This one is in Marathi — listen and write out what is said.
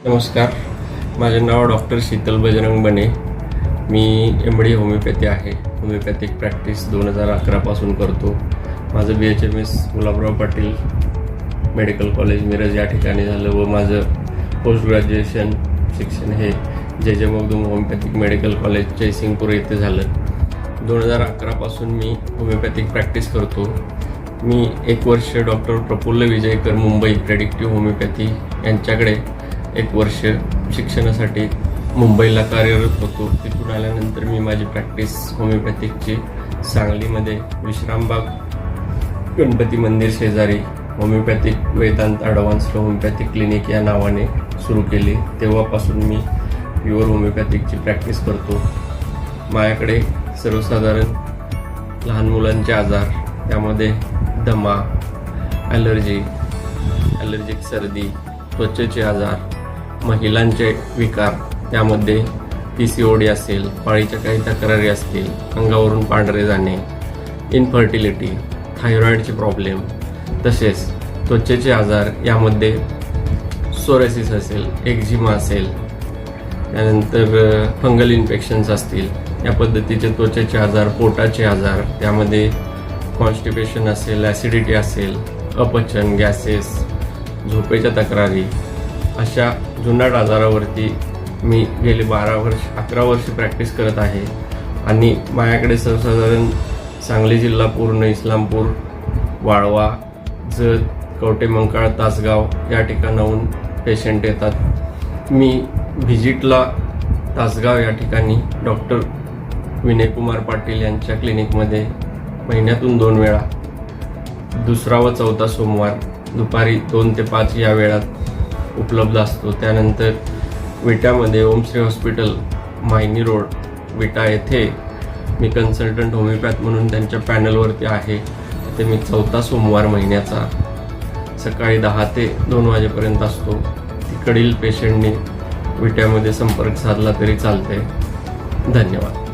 नमस्कार, माझे नाव डॉक्टर शीतल बजरंग बने. मी MD होमिओपॅथी आहे. होमिओपॅथिक प्रॅक्टिस 2011 पासून करतो. माझं BHMS Gulabrao Patil medical college Miraj या ठिकाणी झालं व माझं पोस्ट ग्रॅज्युएशन शिक्षण हे जे Magdum homeopathic medical college Jaysingpur येथे झालं. 2011 पासून मी होमिओपॅथिक प्रॅक्टिस करतो. मी 1 वर्ष doctor Prafull Vijaykar Mumbai predictive homoeopathy यांच्याकडे 1 वर्ष शिक्षणासाठी मुंबईला कार्यरत होतो. तिथून आल्यानंतर मी माझी प्रॅक्टिस होमिओपॅथिकची सांगलीमध्ये विश्रामबाग गणपती मंदिर शेजारी homoeopathic Vedant advanced homoeopathic clinic या नावाने सुरू केली. तेव्हापासून मी प्युअर होमिओपॅथिकची प्रॅक्टिस करतो. माझ्याकडे सर्वसाधारण लहान मुलांचे आजार, त्यामध्ये दमा, ॲलर्जिक सर्दी, त्वचेचे आजार, महिलांचे विकार, त्यामध्ये PCOD असेल, पाळीच्या काही तक्रारी असतील, अंगावरून पांढरे जाणे, इनफर्टिलिटी, थायरॉईडचे प्रॉब्लेम, तसेच त्वचेचे आजार, यामध्ये सोरेसिस असेल, एक्झिमा असेल, त्यानंतर फंगल इन्फेक्शन्स असतील, या पद्धतीचे त्वचेचे आजार, पोटाचे आजार, त्यामध्ये कॉन्स्टिपेशन असेल, ॲसिडिटी असेल, अपचन, गॅसेस, झोपेच्या तक्रारी, अशा जुनाट आजारावरती मी गेले 11 वर्ष प्रॅक्टिस करत आहे. आणि माझ्याकडे सर्वसाधारण सांगली जिल्हा पूर्ण, इस्लामपूर, वाळवा, जत, कवटेमंकाळ, तासगाव या ठिकाणाहून पेशंट येतात. मी व्हिजिटला तासगाव या ठिकाणी डॉक्टर विनयकुमार पाटील यांच्या क्लिनिकमध्ये महिन्यातून 2 वेळा, दुसरा व चौथा सोमवार दुपारी 2 ते 5 या वेळात उपलब्ध असतो. त्यानंतर विट्यामध्ये ओमश्री हॉस्पिटल, मायनी रोड, विटा येथे मी कन्सल्टंट होमिओपॅथ म्हणून त्यांच्या पॅनलवरती आहे. ते मी चौथा सोमवार महिन्याचा सकाळी 10 ते 2 वाजेपर्यंत असतो. तिकडील पेशंटनी विट्यामध्ये संपर्क साधला तरी चालते. धन्यवाद.